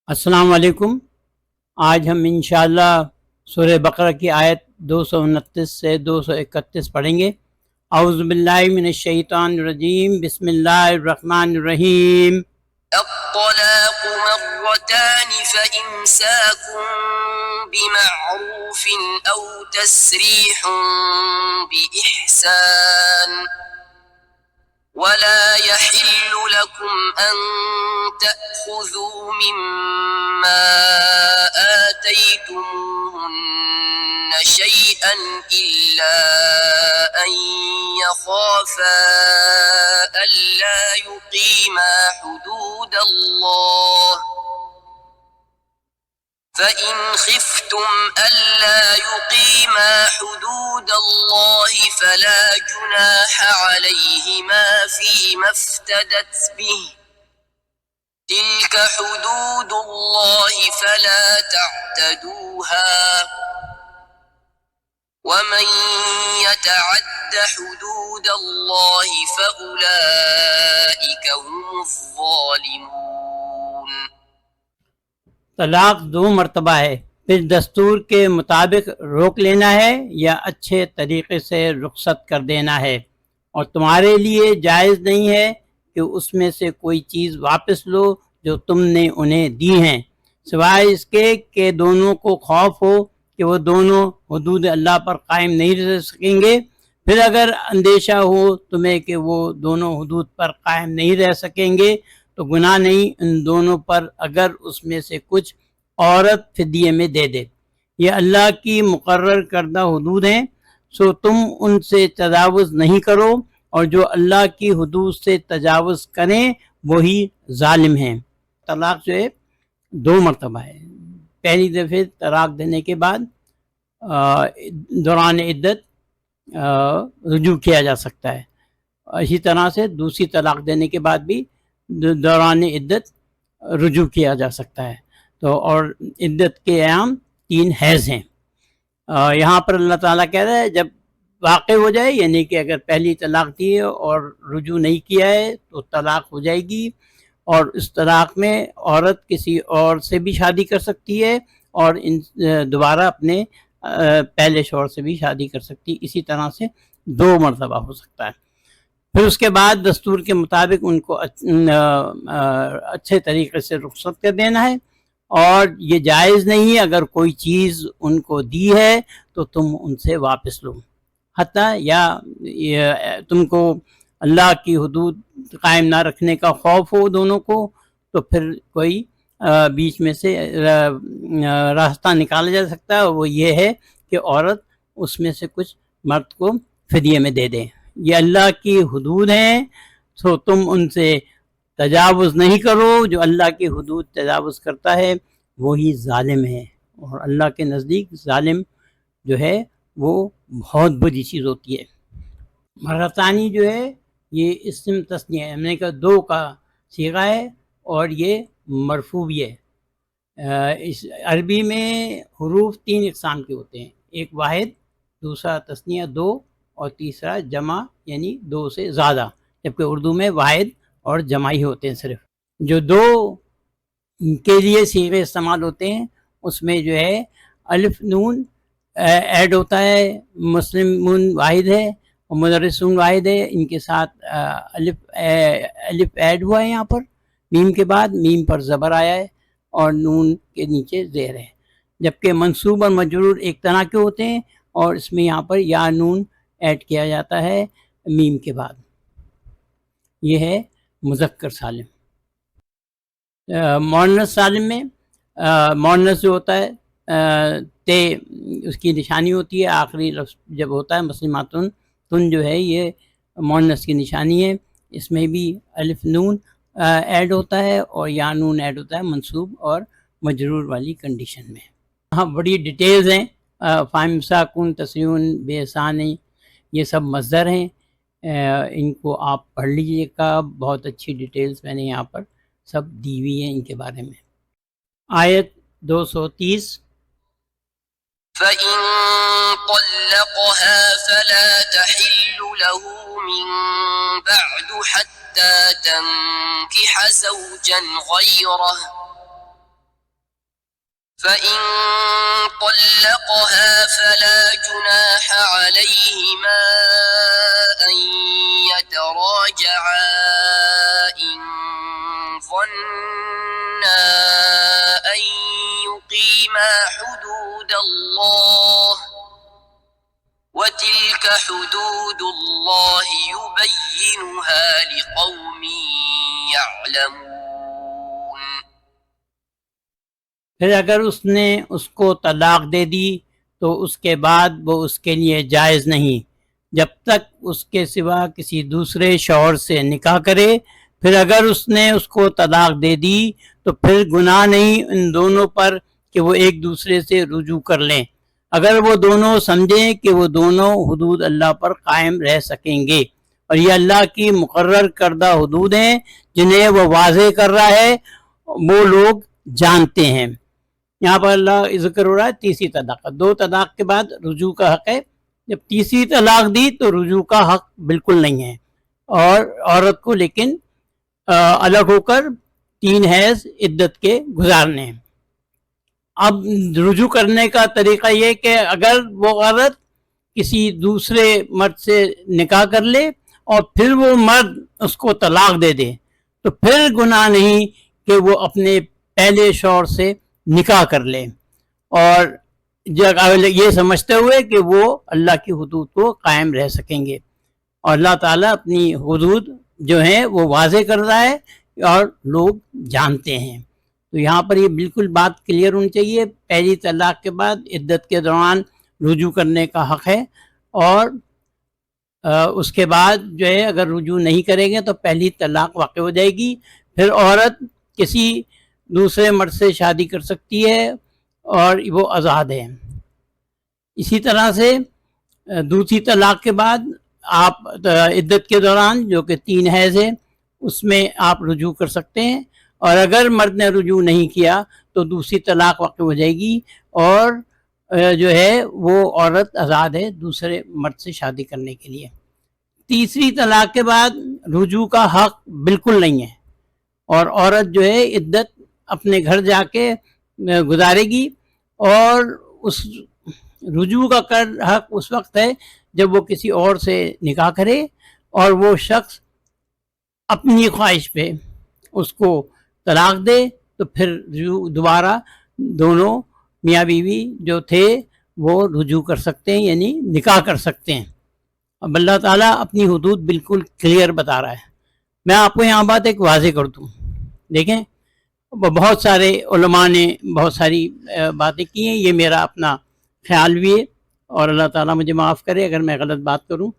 السلام علیکم۔ آج ہم انشاءاللہ سورہ بقرہ کی آیت 229 سے 231 پڑھیں گے۔ اعوذ باللہ من الشیطان الرجیم، بسم اللہ الرحمن الرحیم۔ الطلاق مرتان فإمساك بمعروف أو تسريح بإحسان ولا يحل لكم أن تأخذوا مما آتيتموهن شيئا إلا أن يخافا ألا يقيما حدود الله فإن خفتم ألا يقيما حدود الله فلا جناح عليهما فيما افتدت به تلك حدود الله فلا تعتدوها ومن يتعد حدود الله فأولئك هم الظالمون۔ طلاق 2 مرتبہ ہے، پھر دستور کے مطابق روک لینا ہے یا اچھے طریقے سے رخصت کر دینا ہے، اور تمہارے لیے جائز نہیں ہے کہ اس میں سے کوئی چیز واپس لو جو تم نے انہیں دی ہیں، سوائے اس کے کہ دونوں کو خوف ہو کہ وہ دونوں حدود اللہ پر قائم نہیں رہ سکیں گے۔ پھر اگر اندیشہ ہو تمہیں کہ وہ دونوں حدود پر قائم نہیں رہ سکیں گے تو گناہ نہیں ان دونوں پر اگر اس میں سے کچھ عورت فدیے میں دے دے۔ یہ اللہ کی مقرر کردہ حدود ہیں، سو تم ان سے تجاوز نہیں کرو، اور جو اللہ کی حدود سے تجاوز کریں وہی ظالم ہیں۔ طلاق جو ہے 2 مرتبہ ہے۔ پہلی دفعہ طلاق دینے کے بعد دوران عدت رجوع کیا جا سکتا ہے، اسی طرح سے دوسری طلاق دینے کے بعد بھی دوران عدت رجوع کیا جا سکتا ہے۔ تو اور عدت کے ایام 3 حیض ہیں۔ یہاں پر اللہ تعالیٰ کہہ رہا ہے جب واقع ہو جائے، یعنی کہ اگر پہلی طلاق دی ہے اور رجوع نہیں کیا ہے تو طلاق ہو جائے گی، اور اس طلاق میں عورت کسی اور سے بھی شادی کر سکتی ہے اور دوبارہ اپنے پہلے شوہر سے بھی شادی کر سکتی، اسی طرح سے 2 مرتبہ ہو سکتا ہے۔ پھر اس کے بعد دستور کے مطابق ان کو اچھے طریقے سے رخصت کر دینا ہے، اور یہ جائز نہیں ہے اگر کوئی چیز ان کو دی ہے تو تم ان سے واپس لو، حتیٰ یا تم کو اللہ کی حدود قائم نہ رکھنے کا خوف ہو دونوں کو، تو پھر کوئی بیچ میں سے راستہ نکالا جا سکتا ہے، اور وہ یہ ہے کہ عورت اس میں سے کچھ مرد کو فدیے میں دے دے۔ یہ اللہ کی حدود ہیں، تو تم ان سے تجاوز نہیں کرو، جو اللہ کی حدود تجاوز کرتا ہے وہی ظالم ہے، اور اللہ کے نزدیک ظالم جو ہے وہ بہت بری چیز ہوتی ہے۔ مرتانی جو ہے یہ اسم تثنیہ ہے، ہم نے کہا 2 کا صیغہ ہے اور یہ مرفوع بھی ہے۔ اس عربی میں حروف 3 اقسام کے ہوتے ہیں، ایک واحد، دوسرا تثنیہ 2، اور تیسرا جمع یعنی 2 سے زیادہ، جبکہ اردو میں واحد اور جمع ہی ہوتے ہیں صرف۔ جو 2 کے لیے صیغے استعمال ہوتے ہیں اس میں جو ہے الف نون ایڈ ہوتا ہے، مسلمون واحد ہے اور مدرسون واحد ہے، ان کے ساتھ الف ایڈ ہوا ہے یہاں پر، میم کے بعد میم پر زبر آیا ہے اور نون کے نیچے زیر ہے، جبکہ منصوب اور مجرور ایک طرح کے ہوتے ہیں، اور اس میں یہاں پر یا نون ایڈ کیا جاتا ہے میم کے بعد۔ یہ ہے مذکر سالم۔ مؤنث سالم میں مؤنث جو ہوتا ہے تے اس کی نشانی ہوتی ہے، آخری لفظ جب ہوتا ہے مسلماتن، تن جو ہے یہ مؤنث کی نشانی ہے، اس میں بھی الف نون ایڈ ہوتا ہے اور یا نون ایڈ ہوتا ہے منصوب اور مجرور والی کنڈیشن میں۔ ہاں بڑی ڈیٹیلز ہیں، فامساکن تسریون بے احسانی، یہ سب مصدر ہیں، ان کو آپ پڑھ لیجیے گا، بہت اچھی ڈیٹیلز میں نے یہاں پر سب دی ہوئی ہیں ان کے بارے میں۔ آیت 230، فَإِن طَلَّقَهَا فَلَا تَحِلُّ لَهُ مِن بَعْدُ حَتَّى تَنكِحَ زَوْجًا غَيْرَهُ فإن طلقها فلا جناح عليهما أن يتراجعا إن ظنا أن يقيما حدود الله وتلك حدود الله يبينها لقوم يعلمون. پھر اگر اس نے اس کو طلاق دے دی تو اس کے بعد وہ اس کے لیے جائز نہیں جب تک اس کے سوا کسی دوسرے شوہر سے نکاح کرے. پھر اگر اس نے اس کو طلاق دے دی تو پھر گناہ نہیں ان دونوں پر کہ وہ ایک دوسرے سے رجوع کر لیں اگر وہ دونوں سمجھیں کہ وہ دونوں حدود اللہ پر قائم رہ سکیں گے. اور یہ اللہ کی مقرر کردہ حدود ہیں جنہیں وہ واضح کر رہا ہے، وہ لوگ جانتے ہیں. یہاں پر اللہ ذکر ہو رہا ہے تیسری طلاق کا. 2 طلاق کے بعد رجوع کا حق ہے. جب تیسری طلاق دی تو رجوع کا حق بالکل نہیں ہے، اور عورت کو لیکن الگ ہو کر 3 حیض عدت کے گزارنے ہیں. اب رجوع کرنے کا طریقہ یہ کہ اگر وہ عورت کسی دوسرے مرد سے نکاح کر لے اور پھر وہ مرد اس کو طلاق دے دے تو پھر گناہ نہیں کہ وہ اپنے پہلے شوہر سے نکاح کر لے، اور یہ سمجھتے ہوئے کہ وہ اللہ کی حدود کو قائم رہ سکیں گے. اور اللہ تعالیٰ اپنی حدود جو ہیں وہ واضح کر رہا ہے اور لوگ جانتے ہیں. تو یہاں پر یہ بالکل بات کلیئر ہونی چاہیے. پہلی طلاق کے بعد عدت کے دوران رجوع کرنے کا حق ہے، اور اس کے بعد جو ہے اگر رجوع نہیں کریں گے تو پہلی طلاق واقع ہو جائے گی. پھر عورت کسی دوسرے مرد سے شادی کر سکتی ہے اور وہ آزاد ہے. اسی طرح سے دوسری طلاق کے بعد آپ عدت کے دوران جو کہ 3 حیض ہے اس میں آپ رجوع کر سکتے ہیں، اور اگر مرد نے رجوع نہیں کیا تو دوسری طلاق واقع ہو جائے گی اور جو ہے وہ عورت آزاد ہے دوسرے مرد سے شادی کرنے کے لیے. تیسری طلاق کے بعد رجوع کا حق بالکل نہیں ہے، اور عورت جو ہے عدت اپنے گھر جا کے گزارے گی، اور اس رجوع کا حق اس وقت ہے جب وہ کسی اور سے نکاح کرے اور وہ شخص اپنی خواہش پہ اس کو طلاق دے تو پھر دوبارہ دونوں میاں بیوی جو تھے وہ رجوع کر سکتے ہیں، یعنی نکاح کر سکتے ہیں. اب اللہ تعالیٰ اپنی حدود بالکل کلیئر بتا رہا ہے. میں آپ کو یہاں بات ایک واضح کر دوں. دیکھیں بہت سارے علماء نے بہت ساری باتیں کی ہیں، یہ میرا اپنا خیال بھی ہے اور اللہ تعالیٰ مجھے معاف کرے اگر میں غلط بات کروں.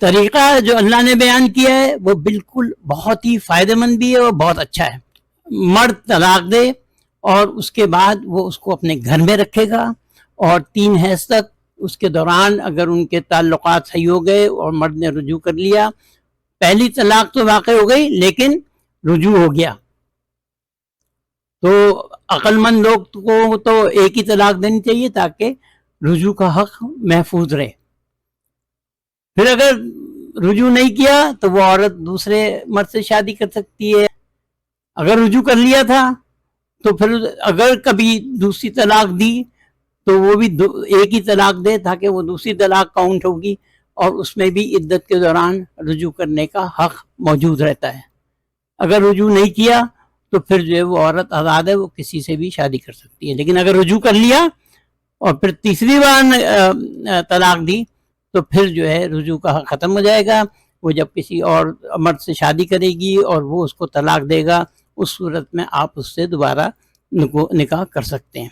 طریقہ جو اللہ نے بیان کیا ہے وہ بالکل بہت ہی فائدہ مند بھی ہے اور بہت اچھا ہے. مرد طلاق دے اور اس کے بعد وہ اس کو اپنے گھر میں رکھے گا، اور 3 حیض تک اس کے دوران اگر ان کے تعلقات صحیح ہو گئے اور مرد نے رجوع کر لیا، پہلی طلاق تو واقع ہو گئی لیکن رجوع ہو گیا، تو عقل مند لوگ کو تو ایک ہی طلاق دینی چاہیے تاکہ رجوع کا حق محفوظ رہے. پھر اگر رجوع نہیں کیا تو وہ عورت دوسرے مرد سے شادی کر سکتی ہے. اگر رجوع کر لیا تھا تو پھر اگر کبھی دوسری طلاق دی تو وہ بھی ایک ہی طلاق دے تاکہ وہ دوسری طلاق کاؤنٹ ہوگی، اور اس میں بھی عدت کے دوران رجوع کرنے کا حق موجود رہتا ہے. اگر رجوع نہیں کیا تو پھر جو ہے وہ عورت آزاد ہے، وہ کسی سے بھی شادی کر سکتی ہے. لیکن اگر رجوع کر لیا اور پھر تیسری بار طلاق دی تو پھر جو ہے رجوع کا حق ختم ہو جائے گا. وہ جب کسی اور مرد سے شادی کرے گی اور وہ اس کو طلاق دے گا، اس صورت میں آپ اس سے دوبارہ نکاح کر سکتے ہیں.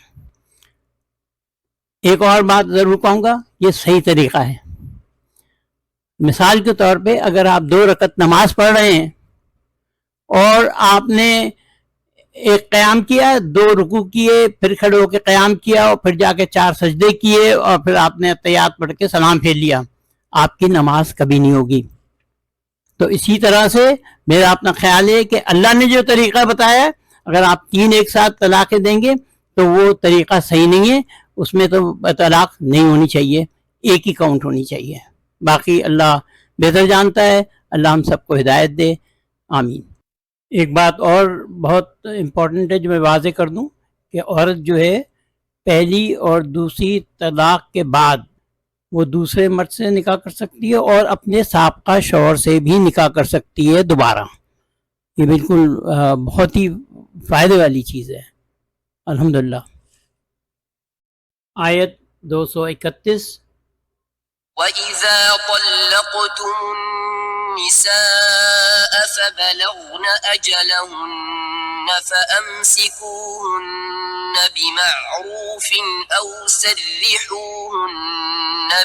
ایک اور بات ضرور کہوں گا، یہ صحیح طریقہ ہے. مثال کے طور پہ اگر آپ 2 رکعت نماز پڑھ رہے ہیں اور آپ نے ایک قیام کیا، 2 رکوع کیے، پھر کھڑے ہو کے قیام کیا، اور پھر جا کے 4 سجدے کیے، اور پھر آپ نے تحیات پڑھ کے سلام پھیر لیا، آپ کی نماز کبھی نہیں ہوگی. تو اسی طرح سے میرا اپنا خیال ہے کہ اللہ نے جو طریقہ بتایا ہے، اگر آپ 3 ایک ساتھ طلاقیں دیں گے تو وہ طریقہ صحیح نہیں ہے. اس میں تو طلاق نہیں ہونی چاہیے، ایک ہی کاؤنٹ ہونی چاہیے. باقی اللہ بہتر جانتا ہے. اللہ ہم سب کو ہدایت دے، آمین. ایک بات اور بہت امپورٹنٹ ہے جو میں واضح کر دوں کہ عورت جو ہے پہلی اور دوسری طلاق کے بعد وہ دوسرے مرد سے نکاح کر سکتی ہے اور اپنے سابقہ شوہر سے بھی نکاح کر سکتی ہے دوبارہ. یہ بالکل بہت ہی فائدے والی چیز ہے الحمدللہ. آیت 231. وَإِذَا طَلَّقْتُمُ النِّسَاءَ فَبَلَغْنَ أَجَلَهُنَّ فَأَمْسِكُوهُنَّ بِمَعْرُوفٍ أَوْ سَرِّحُوهُنَّ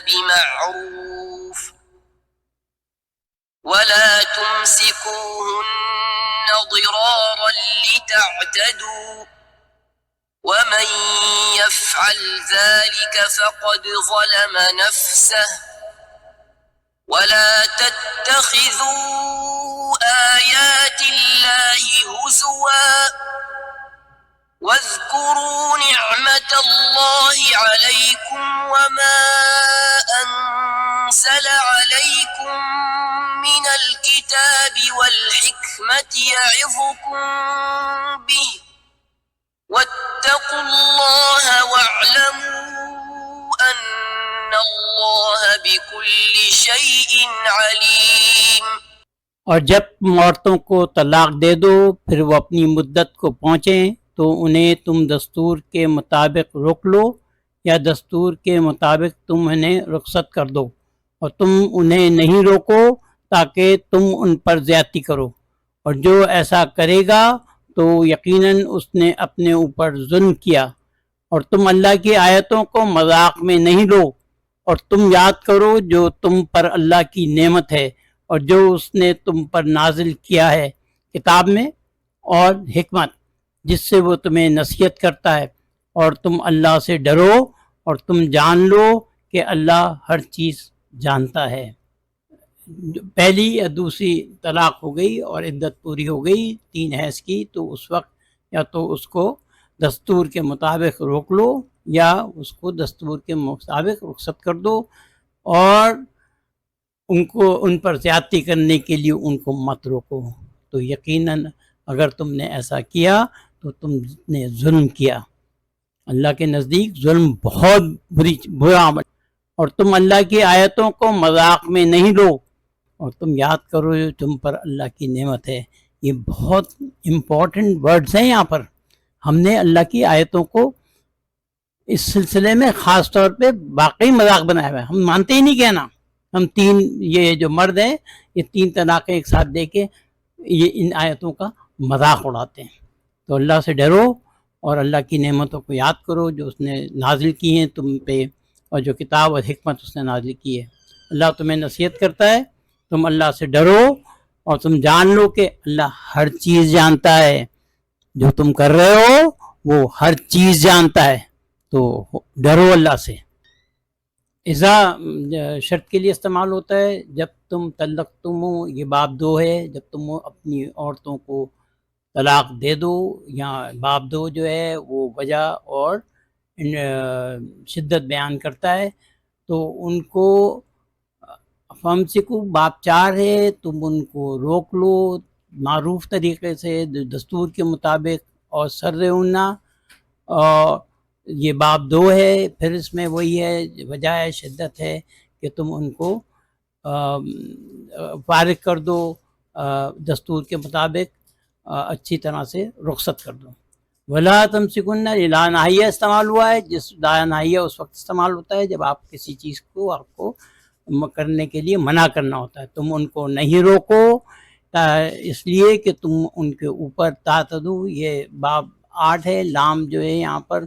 بِمَعْرُوفٍ وَلَا تُمْسِكُوهُنَّ ضِرَارًا لِتَعْتَدُوا وَمَنْ يَفْعَلْ ذَلِكَ فَقَدْ ظَلَمَ نَفْسَهُ وَلَا تَتَّخِذُوا آيَاتِ اللَّهِ هُزُوًا وَاذْكُرُوا نِعْمَةَ اللَّهِ عَلَيْكُمْ وَمَا أَنزَلَ عَلَيْكُمْ مِنَ الْكِتَابِ وَالْحِكْمَةِ يَعِظُكُمْ بِهِ وَاتَّقُوا اللَّهَ وَاعْلَمُوا أَنَّ اللَّهَ بِكُلِّ شَيْءٍ عَلِيمٌ. اور جب عورتوں کو طلاق دے دو پھر وہ اپنی مدت کو پہنچیں تو انہیں تم دستور کے مطابق روک لو یا دستور کے مطابق تم انہیں رخصت کر دو، اور تم انہیں نہیں روکو تاکہ تم ان پر زیادتی کرو، اور جو ایسا کرے گا تو یقیناً اس نے اپنے اوپر ظلم کیا. اور تم اللہ کی آیتوں کو مذاق میں نہیں لو، اور تم یاد کرو جو تم پر اللہ کی نعمت ہے اور جو اس نے تم پر نازل کیا ہے کتاب میں اور حکمت جس سے وہ تمہیں نصیحت کرتا ہے، اور تم اللہ سے ڈرو اور تم جان لو کہ اللہ ہر چیز جانتا ہے. پہلی یا دوسری طلاق ہو گئی اور عدت پوری ہو گئی 3 حیض کی، تو اس وقت یا تو اس کو دستور کے مطابق روک لو یا اس کو دستور کے مطابق رخصت کر دو، اور ان پر زیادتی کرنے کے لیے ان کو مت روکو. تو یقیناً اگر تم نے ایسا کیا تو تم نے ظلم کیا. اللہ کے نزدیک ظلم بہت برا عمل. اور تم اللہ کی آیتوں کو مذاق میں نہیں لو، اور تم یاد کرو جو تم پر اللہ کی نعمت ہے. یہ بہت امپورٹنٹ ورڈز ہیں یہاں پر. ہم نے اللہ کی آیتوں کو اس سلسلے میں خاص طور پہ واقعی مذاق بنایا ہوا ہے. ہم مانتے ہی نہیں کہنا. ہم یہ جو مرد ہیں یہ 3 طلاقیں ایک ساتھ دے کے یہ ان آیتوں کا مذاق اڑاتے ہیں. تو اللہ سے ڈرو اور اللہ کی نعمتوں کو یاد کرو جو اس نے نازل کی ہیں تم پہ، اور جو کتاب اور حکمت اس نے نازل کی ہے. اللہ تمہیں نصیحت کرتا ہے، تم اللہ سے ڈرو اور تم جان لو کہ اللہ ہر چیز جانتا ہے. جو تم کر رہے ہو وہ ہر چیز جانتا ہے، تو ڈرو اللہ سے. اذا شرط کے لیے استعمال ہوتا ہے. جب تم طلقتم، یہ باب 2 ہے، جب تم اپنی عورتوں کو طلاق دے دو، یا باب 2 جو ہے وہ وجہ اور شدت بیان کرتا ہے. تو ان کو فامسکو باب 4 ہے، تم ان کو روک لو معروف طریقے سے دستور کے مطابق، اور سرّونا اور یہ باب 2 ہے. پھر اس میں وہی ہے وجہ ہے، شدت ہے کہ تم ان کو فارغ کر دو دستور کے مطابق، اچھی طرح سے رخصت کر دو. ولا تمسکن لا ناہیہ استعمال ہوا ہے. جس لا ناہیہ اس وقت استعمال ہوتا ہے جب آپ کسی چیز کو آپ کو کرنے کے لیے منع کرنا ہوتا ہے. تم ان کو نہیں روکو اس لیے کہ تم ان کے اوپر تعتدو. یہ باب 8 ہے. لام جو ہے یہاں پر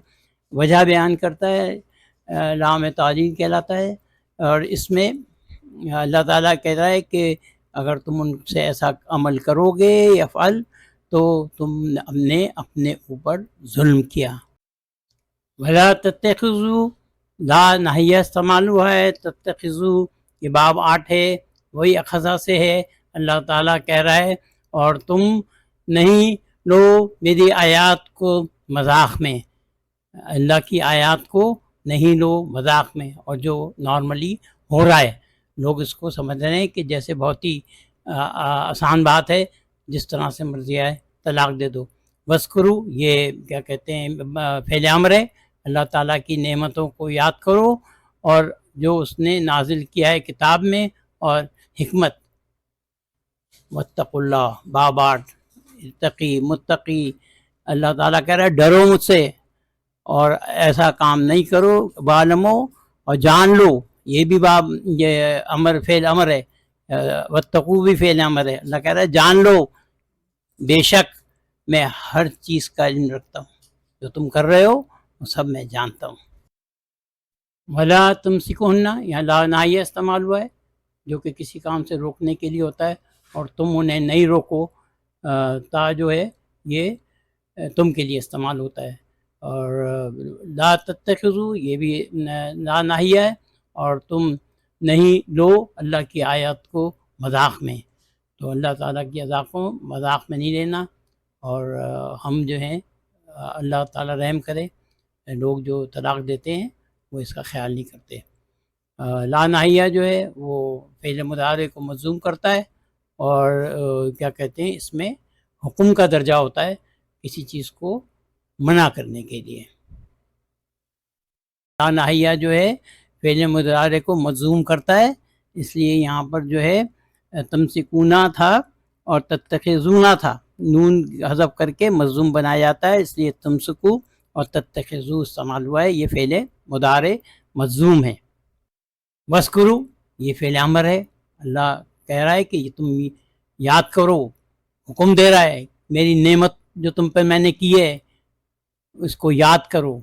وجہ بیان کرتا ہے، لام تعلیل کہلاتا ہے. اور اس میں اللہ تعالیٰ کہتا ہے کہ اگر تم ان سے ایسا عمل کرو گے یا فعل تو تم نے اپنے اوپر ظلم کیا. ولا تتخذوا لا ناہیہ استعمال ہوا ہے. تتخذوا یہ باب 8 ہے، وہی اخذہ سے ہے. اللہ تعالیٰ کہہ رہا ہے اور تم نہیں لو میری آیات کو مذاق میں. اللہ کی آیات کو نہیں لو مذاق میں. اور جو نارملی ہو رہا ہے لوگ اس کو سمجھ رہے ہیں کہ جیسے بہت ہی آسان بات ہے، جس طرح سے مرضی آئے طلاق دے دو. وذکرو یہ کیا کہتے ہیں فعل امر ہے. اللہ تعالیٰ کی نعمتوں کو یاد کرو اور جو اس نے نازل کیا ہے کتاب میں اور حکمت. واتقوا اللہ باباٹ اتقی متقی. اللہ تعالیٰ کہہ رہا ہے ڈرو مجھ سے اور ایسا کام نہیں کرو. بعلمو اور جان لو، یہ بھی باب یہ امر فعل امر ہے، واتقوا بھی فعل امر ہے. اللہ کہہ رہا ہے جان لو، بے شک میں ہر چیز کا علم رکھتا ہوں، جو تم کر رہے ہو وہ سب میں جانتا ہوں. ولا تمسکوہن، یہاں لا ناہیہ استعمال ہوا ہے جو کہ کسی کام سے روکنے کے لیے ہوتا ہے، اور تم انہیں نہیں روکو. تا جو ہے یہ تم کے لیے استعمال ہوتا ہے. اور لا تتخذو یہ بھی لا ناہیہ ہے، اور تم نہیں لو اللہ کی آیات کو مذاق میں. تو اللہ تعالیٰ کی آیات کو مذاق میں نہیں لینا. اور ہم جو ہیں اللہ تعالیٰ رحم کرے، لوگ جو طلاق دیتے ہیں وہ اس کا خیال نہیں کرتے. لا ناہیہ جو ہے وہ فعل مضارع کو مجزوم کرتا ہے، اور کیا کہتے ہیں اس میں حکم کا درجہ ہوتا ہے کسی چیز کو منع کرنے کے لیے. لا ناہیہ جو ہے فعل مضارع کو مجزوم کرتا ہے، اس لیے یہاں پر جو ہے تمسکونا تھا اور تتخذونا تھا، نون حذف کر کے مجزوم بنایا جاتا ہے، اس لیے تمسکو اور تتخذو استعمال ہوا ہے. یہ فعل مضارع مجزوم ہے. وذکرو یہ فعل امر ہے. اللہ کہہ رہا ہے کہ یہ تم یاد کرو، حکم دے رہا ہے میری نعمت جو تم پہ میں نے کی ہے اس کو یاد کرو.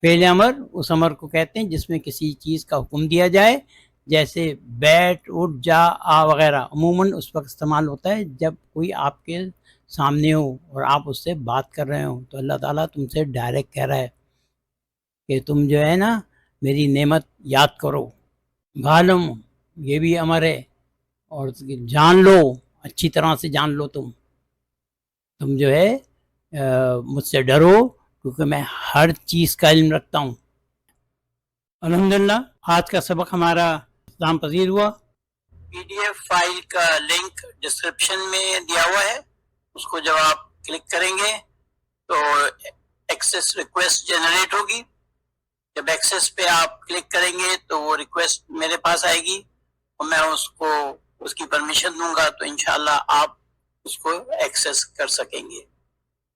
فعل امر اس امر کو کہتے ہیں جس میں کسی چیز کا حکم دیا جائے، جیسے بیٹھ اٹھ جا آ وغیرہ. عموماً اس وقت استعمال ہوتا ہے جب کوئی آپ کے سامنے ہو اور آپ اس سے بات کر رہے ہوں. تو اللہ تعالیٰ تم سے ڈائریکٹ کہہ رہا ہے کہ تم جو ہے نا میری نعمت یاد کرو. غالم یہ بھی امر ہے، اور جان لو، اچھی طرح سے جان لو. تم جو ہے مجھ سے ڈرو کیونکہ میں ہر چیز کا علم رکھتا ہوں. الحمدللہ آج کا سبق ہمارا اختتام پذیر ہوا. PDF فائل کا لنک ڈسکرپشن میں دیا ہوا ہے، اس کو جب آپ کلک کریں گے تو ایکسیس ریکویسٹ جنریٹ ہوگی. جب ایکسیس پہ آپ کلک کریں گے تو وہ ریکویسٹ میرے پاس آئے گی اور میں اس کی پرمیشن دوں گا، تو انشاءاللہ آپ اس کو ایکسیس کر سکیں گے.